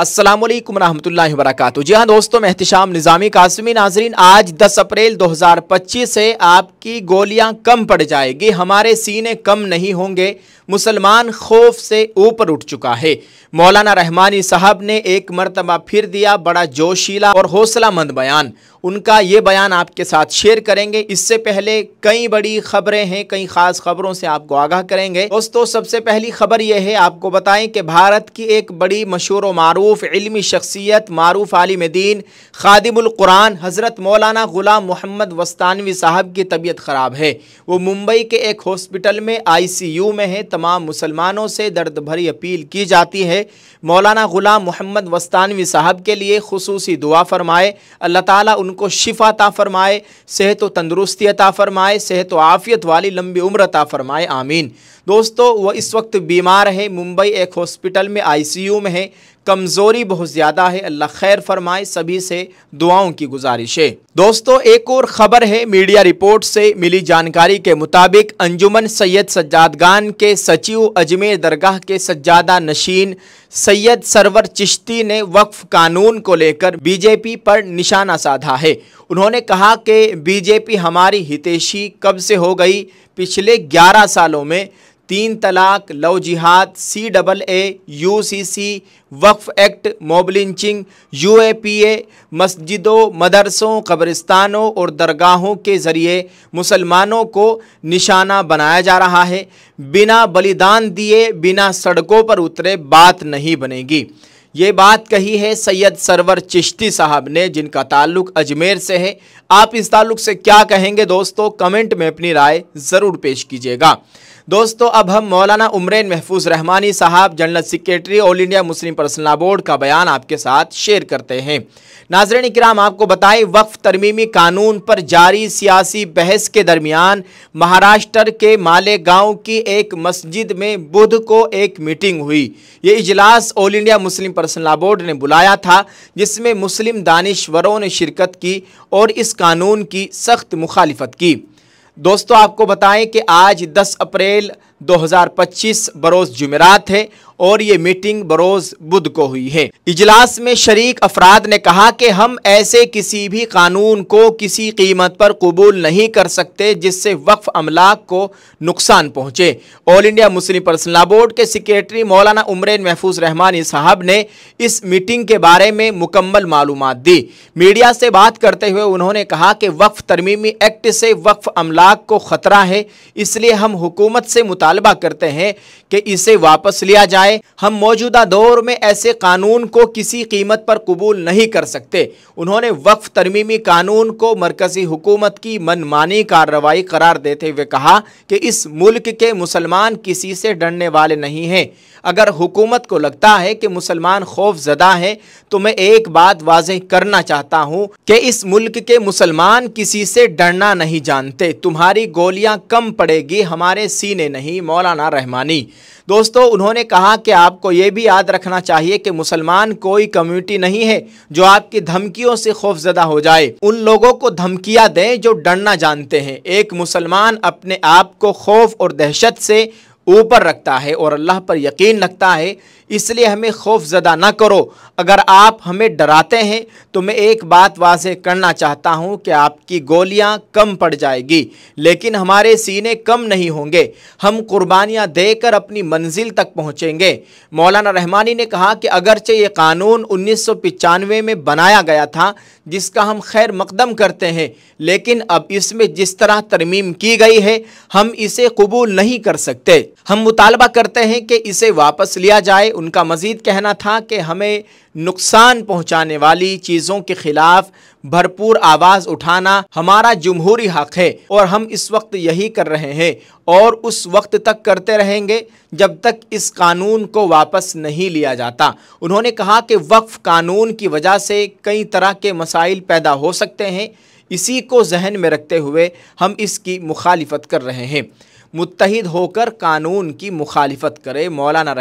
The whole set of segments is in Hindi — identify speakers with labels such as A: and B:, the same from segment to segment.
A: अस्सलामुअलैकुम रहमतुल्लाहि वबरकातुहू। जी हाँ दोस्तों, मैं एहतिशाम निज़ामी कासिमी। नाजरीन, आज 10 अप्रैल 2025 से आपकी गोलियां कम पड़ जाएगी, हमारे सीने कम नहीं होंगे, मुसलमान खौफ से ऊपर उठ चुका है। मौलाना रहमानी साहब ने एक मरतबा फिर दिया बड़ा जोशीला और हौसलामंद बयान। उनका ये बयान आपके साथ शेयर करेंगे। इससे पहले कई बड़ी खबरें हैं, कई खास खबरों से आपको आगाह करेंगे। दोस्तों, सबसे पहली खबर यह है, आपको बताएं कि भारत की एक बड़ी मशहूर व मारूफ इल्मी शख्सियत, मारूफ आलिम दीन, खादिमुल कुरान हज़रत मौलाना गुलाम मोहम्मद वस्तानवी साहब की तबीयत ख़राब है। वो मुंबई के एक हॉस्पिटल में ICU में है। तमाम मुसलमानों से दर्द भरी अपील की जाती है, मौलाना गुलाम मोहम्मद वस्तानवी साहब के लिए खुसूसी दुआ फरमाए। अल्लाह ताला उनको शिफा अता फरमाए, सेहत व तंदुरुस्ती अता फरमाए, सेहत व आफ़ियत वाली लंबी उम्र अता फरमाए, आमीन। दोस्तों, वह इस वक्त बीमार है, मुंबई एक हॉस्पिटल में ICU में है, कमज़ोरी बहुत ज़्यादा है। अल्लाह खैर फरमाए, सभी से दुआओं की गुजारिश है। दोस्तों, एक और ख़बर है, मीडिया रिपोर्ट से मिली जानकारी के मुताबिक अंजुमन सैयद सज्जादगान के सचिव अजमेर दरगाह के सज्जादा नशीन सैयद सरवर चिश्ती ने वक्फ कानून को लेकर BJP पर निशाना साधा है। उन्होंने कहा कि BJP हमारी हितैषी कब से हो गई। पिछले 11 सालों में 3 तलाक, लव जिहाद, CAA, UCC, वक्फ एक्ट, मॉब लिंचिंग, UAPA, मस्जिदों, मदरसों, कब्रिस्तानों और दरगाहों के ज़रिए मुसलमानों को निशाना बनाया जा रहा है। बिना बलिदान दिए, बिना सड़कों पर उतरे बात नहीं बनेगी। ये बात कही है सैयद सरवर चिश्ती साहब ने, जिनका ताल्लुक़ अजमेर से है। आप इस ताल्लुक़ से क्या कहेंगे दोस्तों, कमेंट में अपनी राय ज़रूर पेश कीजिएगा। दोस्तों, अब हम मौलाना उमरैन महफूज रहमानी साहब, general secretary all India Muslim personal law board का बयान आपके साथ शेयर करते हैं। नाज़रीन इकराम, आपको बताएं, वक्फ तरमीमी कानून पर जारी सियासी बहस के दरमियान महाराष्ट्र के मालेगांव की एक मस्जिद में बुध को एक मीटिंग हुई। ये इजलास all India Muslim personal law board ने बुलाया था, जिसमें मुस्लिम दानिश्वरों ने शिरकत की और इस कानून की सख्त मुखालिफत की। दोस्तों, आपको बताएं कि आज 10 अप्रैल 2025 बरोज़ जुमेरात है और ये मीटिंग बरोज़ बुध को हुई है। इजलास में शरीक अफराद ने कहा कि हम ऐसे किसी भी कानून को किसी कीमत पर कबूल नहीं कर सकते जिससे वक्फ अमलाक को नुकसान पहुँचे। All India Muslim personal law board के सेक्रेटरी मौलाना उमरैन महफूज रहमानी साहब ने इस मीटिंग के बारे में मुकम्मल मालूमात दी। मीडिया से बात करते हुए उन्होंने कहा कि वक्फ तरमीमी एक्ट से वक्फ अमलाक को ख़तरा है, इसलिए हम हुकूमत से मुतालबा करते हैं कि इसे वापस लिया जाए। हम मौजूदा दौर में ऐसे कानून को किसी कीमत पर कबूल नहीं कर सकते। उन्होंने वक्फ तरमीमी कानून को मरकजी हुकूमत की मनमानी कार्रवाई करार देते हुए कहा कि इस मुल्क के मुसलमान किसी से डरने वाले नहीं हैं। अगर हुकूमत को लगता है कि मुसलमान खौफजदा हैं, तो मैं एक बात वाज़ेह करना चाहता हूँ कि इस मुल्क के मुसलमान किसी से डरना नहीं जानते। तुम्हारी गोलियाँ कम पड़ेगी, हमारे सीने नहीं। मौलाना रहमानी। दोस्तों, उन्होंने कहा कि आपको ये भी याद रखना चाहिए कि मुसलमान कोई कम्युनिटी नहीं है जो आपकी धमकियों से खौफजदा हो जाए। उन लोगों को धमकियाँ दें जो डरना जानते हैं। एक मुसलमान अपने आप को खौफ और दहशत से ऊपर रखता है और अल्लाह पर यकीन रखता है, इसलिए हमें खौफजदा ना करो। अगर आप हमें डराते हैं तो मैं एक बात वाज़ेह करना चाहता हूं कि आपकी गोलियां कम पड़ जाएगी, लेकिन हमारे सीने कम नहीं होंगे। हम कुर्बानियां देकर अपनी मंजिल तक पहुंचेंगे। मौलाना रहमानी ने कहा कि अगरचे ये कानून 1995 में बनाया गया था, जिसका हम खैर मकदम करते हैं, लेकिन अब इसमें जिस तरह तरमीम की गई है, हम इसे कबूल नहीं कर सकते। हम मुतालबा करते हैं कि इसे वापस लिया जाए। उनका मज़ीद कहना था कि हमें नुकसान पहुंचाने वाली चीज़ों के ख़िलाफ़ भरपूर आवाज़ उठाना हमारा जमहूरी हक़ है और हम इस वक्त यही कर रहे हैं और उस वक्त तक करते रहेंगे जब तक इस कानून को वापस नहीं लिया जाता। उन्होंने कहा कि वक्फ कानून की वजह से कई तरह के मसाइल पैदा हो सकते हैं, इसी को जहन में रखते हुए हम इसकी मुखालिफत कर रहे हैं। मुत्तहिद होकर कानून की मुखालिफत करे। मौलाना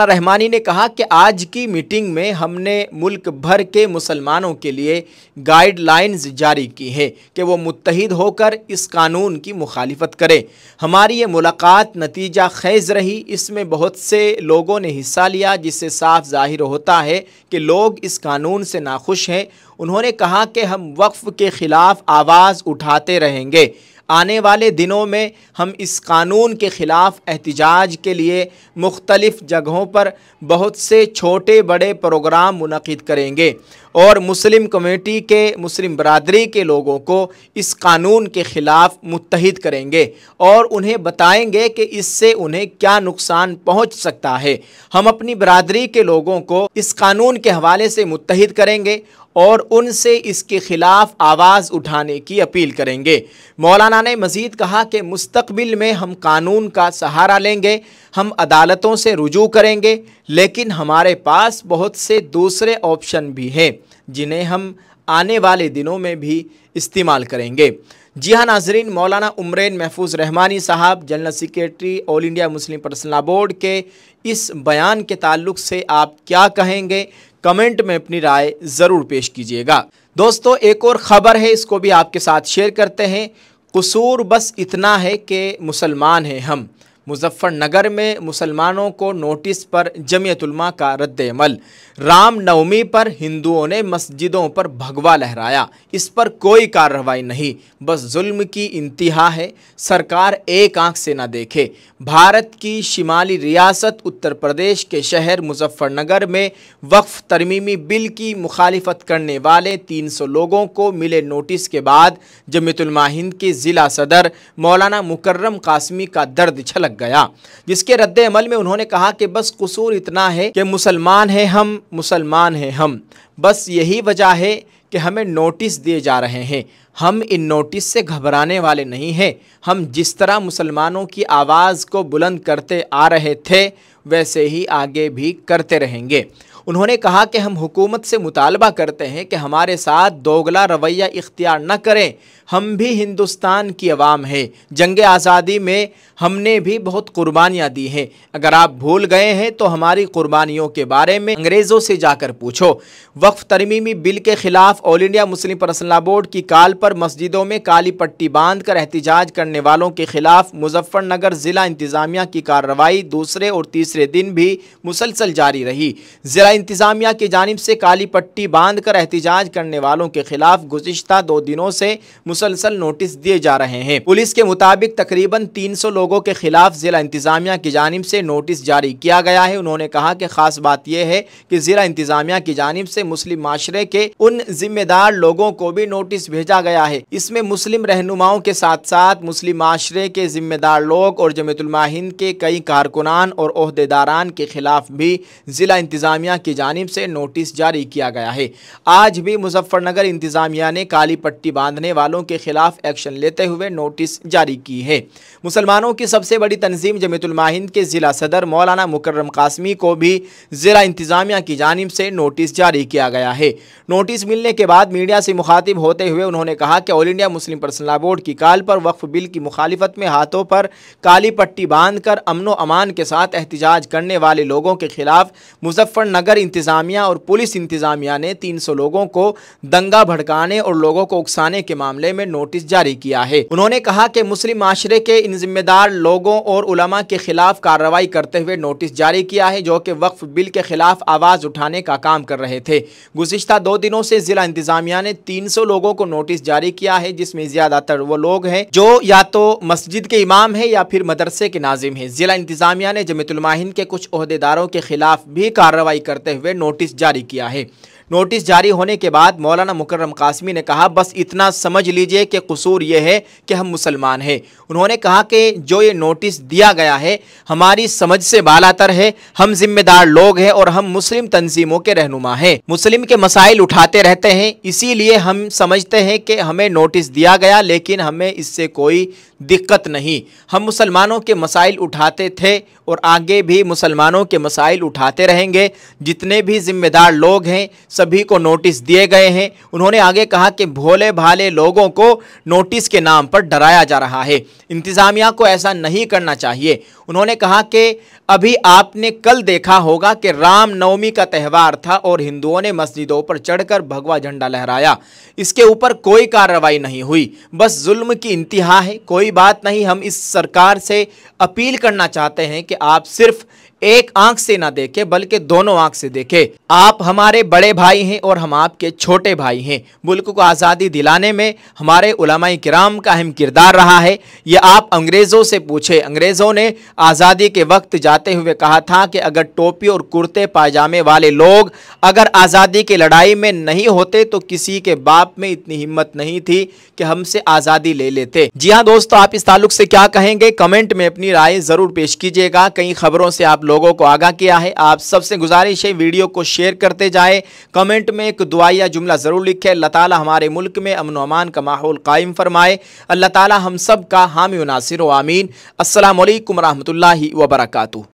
A: रहमानी ने कहा कि आज की मीटिंग में हमने मुल्क भर के मुसलमानों के लिए गाइडलाइंस जारी की है कि वो मुत्तहिद होकर इस कानून की मुखालिफत करें। हमारी ये मुलाकात नतीजा खेज़ रही, इसमें बहुत से लोगों ने हिस्सा लिया, जिससे साफ जाहिर होता है कि लोग इस कानून से नाखुश हैं। उन्होंने कहा कि हम वक्फ के ख़िलाफ़ आवाज़ उठाते रहेंगे। आने वाले दिनों में हम इस कानून के ख़िलाफ़ एहतिजाज के लिए मुख्तलिफ़ जगहों पर बहुत से छोटे बड़े प्रोग्राम मुनक़िद करेंगे और मुस्लिम कमेटी के मुस्लिम बरादरी के लोगों को इस कानून के ख़िलाफ़ मुत्तहिद करेंगे और उन्हें बताएंगे कि इससे उन्हें क्या नुकसान पहुंच सकता है। हम अपनी बरादरी के लोगों को इस कानून के हवाले से मुत्तहिद करेंगे और उनसे इसके ख़िलाफ़ आवाज़ उठाने की अपील करेंगे। मौलाना ने मज़ीद कहा कि मुस्तक़बिल में हम कानून का सहारा लेंगे, हम अदालतों से रुजू करेंगे, लेकिन हमारे पास बहुत से दूसरे ऑप्शन भी हैं जिन्हें हम आने वाले दिनों में भी इस्तेमाल करेंगे। जी हाँ नाज़रीन, मौलाना उमरेन महफूज रहमानी साहब general secretary all India Muslim personal law board के इस बयान के ताल्लुक़ से आप क्या कहेंगे? कमेंट में अपनी राय ज़रूर पेश कीजिएगा। दोस्तों, एक और ख़बर है, इसको भी आपके साथ शेयर करते हैं। कसूर बस इतना है कि मुसलमान हैं हम। मुजफ्फरनगर में मुसलमानों को नोटिस पर जमीयत उलमा का रद्द-ए-अमल। राम नवमी पर हिंदुओं ने मस्जिदों पर भगवा लहराया, इस पर कोई कार्रवाई नहीं, बस जुल्म की इंतहा है। सरकार एक आंख से ना देखे। भारत की शिमाली रियासत उत्तर प्रदेश के शहर मुजफ्फरनगर में वक्फ तरमीमी बिल की मुखालिफत करने वाले 300 लोगों को मिले नोटिस के बाद जमीयत उलमा हिंद के ज़िला सदर मौलाना मुकर्रम कासमी का दर्द छलक गया, जिसके रद्द अमल में उन्होंने कहा कि बस कसूर इतना है कि मुसलमान हैं हम, बस यही वजह है कि हमें नोटिस दिए जा रहे हैं। हम इन नोटिस से घबराने वाले नहीं हैं। हम जिस तरह मुसलमानों की आवाज़ को बुलंद करते आ रहे थे वैसे ही आगे भी करते रहेंगे। उन्होंने कहा कि हम हुकूमत से मुतालबा करते हैं कि हमारे साथ दोगला रवैया इख्तियार न करें। हम भी हिंदुस्तान की अवाम है। जंग आज़ादी में हमने भी बहुत कुर्बानियाँ दी हैं। अगर आप भूल गए हैं तो हमारी कुर्बानियों के बारे में अंग्रेज़ों से जाकर पूछो। वक्फ तरमीमी बिल के ख़िलाफ़ all India Muslim personal law board की काल पर मस्जिदों में काली पट्टी बांध कर एहतिजाज करने वालों के ख़िलाफ़ मुजफ्फरनगर ज़िला इंतज़ामिया की कार्रवाई दूसरे और तीसरे दिन भी मुसलसल जारी रही। ज़िला इंतज़ामिया की जानिब से काली पट्टी बांध कर एहतिजाज करने वालों के ख़िलाफ़ गुज़िश्ता 2 दिनों से मुसलसल नोटिस दिए जा रहे हैं। पुलिस के मुताबिक तकरीबन 300 लोगों के खिलाफ जिला इंतजामिया की जानिब से नोटिस जारी किया गया है। उन्होंने कहा कि खास बात यह है कि जिला इंतजामिया की जानिब से मुस्लिम माशरे के उन जिम्मेदार लोगों को भी नोटिस भेजा गया है। इसमें मुस्लिम रहनुमाओं के साथ साथ मुस्लिम माशरे के जिम्मेदार लोग और जमीयत उलमा हिंद के कई कारकुनान और ओहदेदारान के खिलाफ भी जिला इंतजामिया की जानिब से नोटिस जारी किया गया है। आज भी मुजफ्फरनगर इंतजामिया ने काली पट्टी बांधने वालों के खिलाफ एक्शन लेते हुए नोटिस जारी की है। मुसलमानों की सबसे बड़ी तंजीम जमीयत उलमा हिंद के जिला सदर मौलाना मुकर्रम कासमी को भी जिला इंतजामिया की जानिब से नोटिस जारी किया गया है। नोटिस मिलने के बाद मीडिया से मुखातिब होते हुए उन्होंने कहा कि all India Muslim personal law board की काल पर वक्फ बिल की मुखालिफत में हाथों पर काली पट्टी बांधकर अमनो अमान के साथ एहतिजाज करने वाले लोगों के खिलाफ मुजफ्फरनगर इंतजामिया और पुलिस इंतजामिया ने 300 लोगों को दंगा भड़काने और लोगों को उकसाने के मामले में नोटिस जारी किया है। उन्होंने कहा कि मुस्लिम माशरे के इन जिम्मेदार लोगों और उलमा के खिलाफ कार्रवाई करते हुए नोटिस जारी किया है जो कि वक्फ बिल के खिलाफ आवाज़ उठाने का काम कर रहे थे। गुज़िश्ता 2 दिनों से जिला इंतजामिया ने 300 लोगों को नोटिस जारी किया है, जिसमें ज़्यादातर वो लोग हैं जो या तो मस्जिद के इमाम हैं या फिर मदरसे के नाजिम हैं। जिला इंतजामिया ने जमीयत उलमा हिंद के कुछ ओहदेदारों के खिलाफ भी कार्रवाई करते हुए नोटिस जारी किया है। नोटिस जारी होने के बाद मौलाना मुकर्रम कासमी ने कहा, बस इतना समझ लीजिए कि कसूर यह है कि हम मुसलमान हैं। उन्होंने कहा कि जो ये नोटिस दिया गया है हमारी समझ से बालातर है। हम जिम्मेदार लोग हैं और हम मुस्लिम तंजीमों के रहनुमा हैं, मुस्लिम के मसाइल उठाते रहते हैं, इसीलिए हम समझते हैं कि हमें नोटिस दिया गया, लेकिन हमें इससे कोई दिक्कत नहीं। हम मुसलमानों के मसाइल उठाते थे और आगे भी मुसलमानों के मसाइल उठाते रहेंगे। जितने भी जिम्मेदार लोग हैं सभी को नोटिस दिए गए हैं। उन्होंने आगे कहा कि भोले भाले लोगों को नोटिस के नाम पर डराया जा रहा है, इंतजामिया को ऐसा नहीं करना चाहिए। उन्होंने कहा कि अभी आपने कल देखा होगा कि रामनवमी का त्यौहार था और हिंदुओं ने मस्जिदों पर चढ़कर भगवा झंडा लहराया, इसके ऊपर कोई कार्रवाई नहीं हुई, बस जुल्म की इंतहा है। कोई बात नहीं, हम इस सरकार से अपील करना चाहते हैं कि आप सिर्फ एक आंख से ना देखें बल्कि दोनों आंख से देखें। आप हमारे बड़े भाई हैं और हम आपके छोटे भाई हैं। मुल्क को आज़ादी दिलाने में हमारे उलमाए किराम का अहम किरदार रहा है। ये आप अंग्रेज़ों से पूछे। अंग्रेज़ों ने आज़ादी के वक्त जाते हुए कहा था कि अगर टोपी और कुर्ते पायजामे वाले लोग अगर आज़ादी की लड़ाई में नहीं होते तो किसी के बाप में इतनी हिम्मत नहीं थी कि हमसे आज़ादी ले लेते। जी हाँ दोस्तों, आप इस ताल्लुक से क्या कहेंगे? कमेंट में अपनी राय ज़रूर पेश कीजिएगा। कई खबरों से आप लोगों को आगाह किया है। आप सबसे गुजारिश है वीडियो को शेयर करते जाएं। कमेंट में एक दुआ या जुमला ज़रूर लिखें। अल्लाह ताला हमारे मुल्क में अमन व अमान का माहौल कायम फरमाए। अल्लाह ताला हम सब का हामी व नासिर व आमीन। अस्सलामु अलैकुम रहमतुल्लाहि व बरकातुहू।